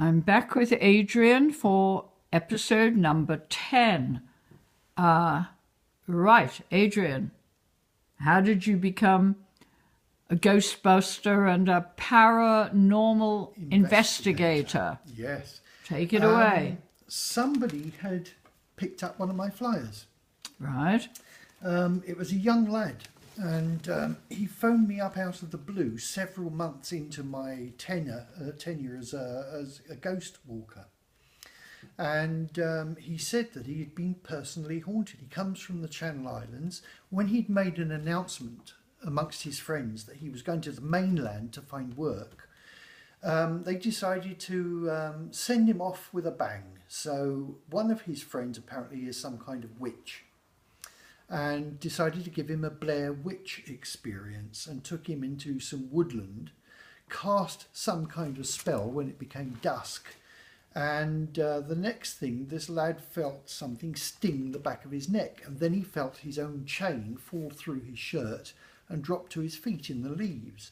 I'm back with Adrian for episode number 10. Right, Adrian, how did you become a ghostbuster and a paranormal investigator? Yes. Take it away. Somebody had picked up one of my flyers. Right. It was a young lad, and he phoned me up out of the blue several months into my tenure as a ghost walker. And he said that he had been personally haunted. He comes from the Channel Islands. When he'd made an announcement amongst his friends that he was going to the mainland to find work, they decided to send him off with a bang. So one of his friends apparently is some kind of witch, and decided to give him a Blair Witch experience and took him into some woodland, cast some kind of spell when it became dusk. And the next thing, this lad felt something sting the back of his neck, and then he felt his own chain fall through his shirt and drop to his feet in the leaves.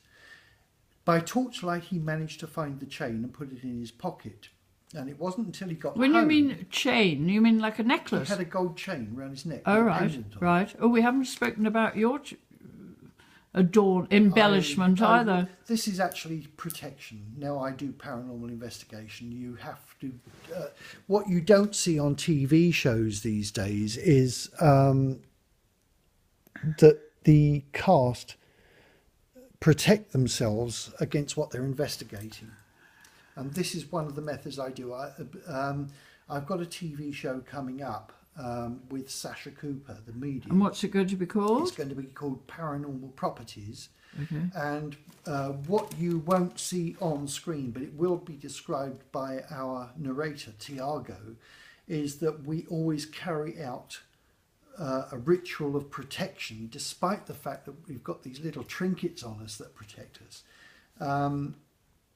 By torchlight, he managed to find the chain and put it in his pocket. And it wasn't until he got home... When you mean chain, you mean like a necklace? He had a gold chain around his neck. Oh, right, right. Oh, we haven't spoken about your embellishment either. This is actually protection. Now, I do paranormal investigation. You have to... what you don't see on TV shows these days is that the cast protect themselves against what they're investigating. And this is one of the methods I do. I've got a TV show coming up with Sasha Cooper, the medium. And what's it going to be called? It's going to be called Paranormal Properties. Okay. And what you won't see on screen, but it will be described by our narrator, Tiago, is that we always carry out a ritual of protection, despite the fact that we've got these little trinkets on us that protect us.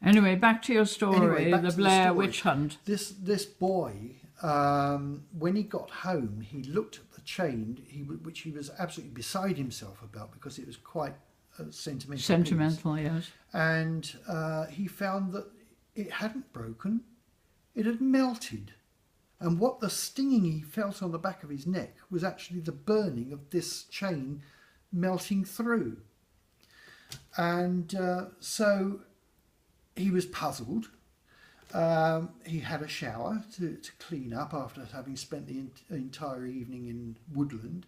Anyway, back to your story, the Blair Witch Hunt. This boy, when he got home, he looked at the chain, which he was absolutely beside himself about because it was quite sentimental. Sentimental, yes. And he found that it hadn't broken, it had melted. And what the stinging he felt on the back of his neck was actually the burning of this chain melting through. And so he was puzzled. He had a shower to clean up after having spent the entire evening in woodland.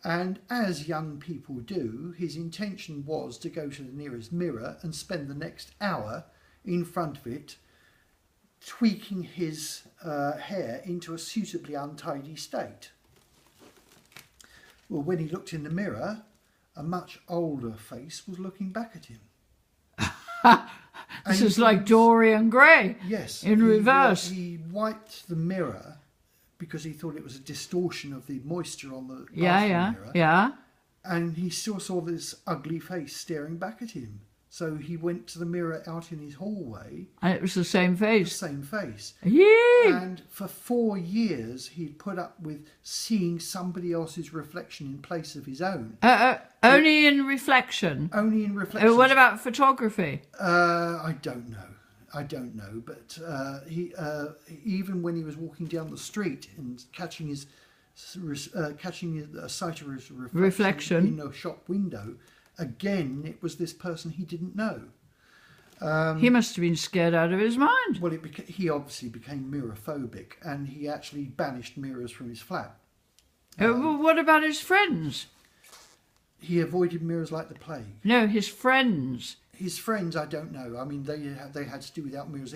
And as young people do, his intention was to go to the nearest mirror and spend the next hour in front of it, tweaking his hair into a suitably untidy state. Well, when he looked in the mirror, a much older face was looking back at him. This is like Dorian Gray. Yes. In reverse. He wiped the mirror because he thought it was a distortion of the moisture on the mirror. Yeah. And he still saw this ugly face staring back at him. So he went to the mirror out in his hallway. And it was the same face. The same face. Yay! And for 4 years, he'd put up with seeing somebody else's reflection in place of his own. Only in reflection? Only in reflection. What about photography? I don't know. But he even when he was walking down the street and catching a sight of his reflection in a shop window, again, it was this person he didn't know. He must have been scared out of his mind. Well, he obviously became mirror-phobic, and he actually banished mirrors from his flat. What about his friends? He avoided mirrors like the plague. No, his friends. His friends, I don't know. I mean, they had to do without mirrors.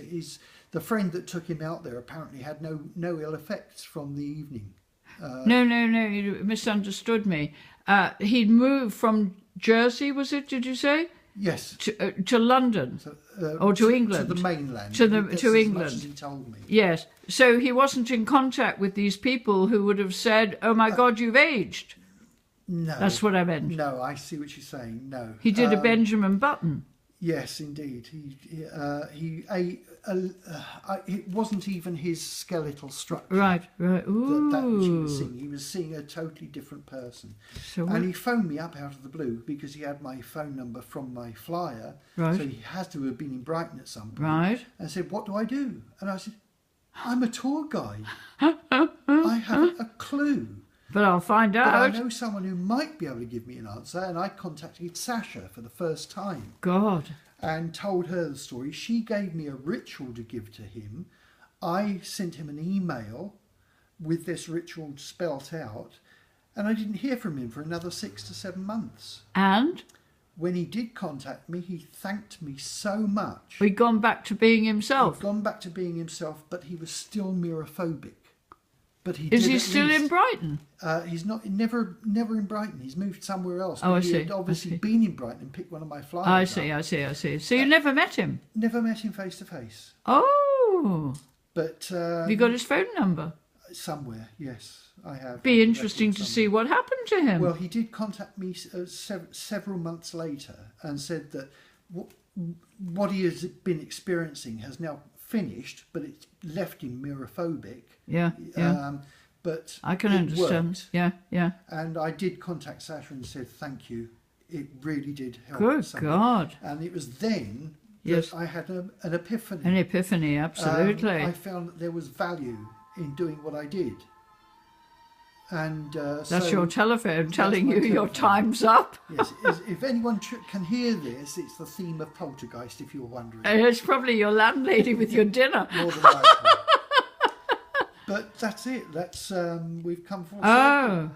The friend that took him out there apparently had no ill effects from the evening. No, you misunderstood me. He'd moved from Jersey, was it, did you say? Yes. To London, or to England. To the mainland. To England. As much as he told me. Yes. So he wasn't in contact with these people who would have said, oh my God, you've aged. No. That's what I meant. No, I see what you're saying. No. He did a Benjamin Button. Yes, indeed. He ate. It wasn't even his skeletal structure. Right. Ooh. That which he was seeing. He was seeing a totally different person. So And he phoned me up out of the blue because he had my phone number from my flyer. Right. So he has to have been in Brighton at some point. Right. And said, "What do I do?" And I said, "I'm a tour guide. I haven't a clue. But I'll find But out. I know someone who might be able to give me an answer." And I contacted Sasha for the first time God. and told her the story. She gave me a ritual to give to him. I sent him an email with this ritual spelt out, and I didn't hear from him for another 6 to 7 months. And When he did contact me, he thanked me so much. we'd gone back to being himself. He'd gone back to being himself, but he was still mirophobic. But he Is did he at still least- in Brighton? He's never in Brighton. He's moved somewhere else. Oh, But I he see, had I obviously see. been in Brighton and picked one of my flyers I up. see. So you never met him? Never met him face to face. Oh. But Have you got his phone number? somewhere, yes, I have. Be interesting to see what happened to him. Well, he did contact me several months later and said that what he has been experiencing has now finished, but it's left him mirophobic. Yeah. But I can it understand. worked. Yeah. And I did contact Sasha and said thank you. It really did help. Good somebody. God. And it was then Yes. that I had an epiphany. An epiphany, absolutely. I found that there was value in doing what I did. And That's so, your telephone telling my you your telephone. time's up. Yes, if anyone can hear this, it's the theme of Poltergeist, if you're wondering. It's probably your landlady with your dinner. More than likely. But that's it. That's we've come full circle.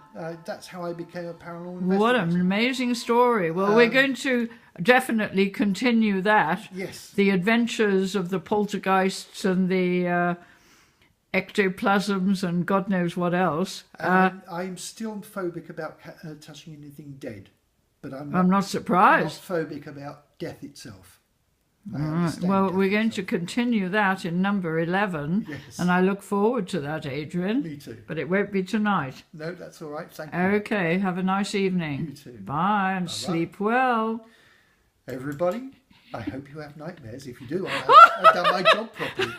That's how I became a paranormal investigator. What an amazing story. Well, we're going to definitely continue that. Yes. The adventures of the poltergeists and the ectoplasms and God knows what else. I'm still phobic about touching anything dead, but I'm I'm not surprised. phobic about death itself. I Right. understand Well, death we're going to itself. continue that in number 11, Yes. and I look forward to that, Adrian. Me too. But it won't be tonight. No, that's all right. Thank you. Okay, have a nice evening. You too. Bye, and Bye-bye. sleep well. Everybody, I hope you have nightmares. If you do, I've done my job properly.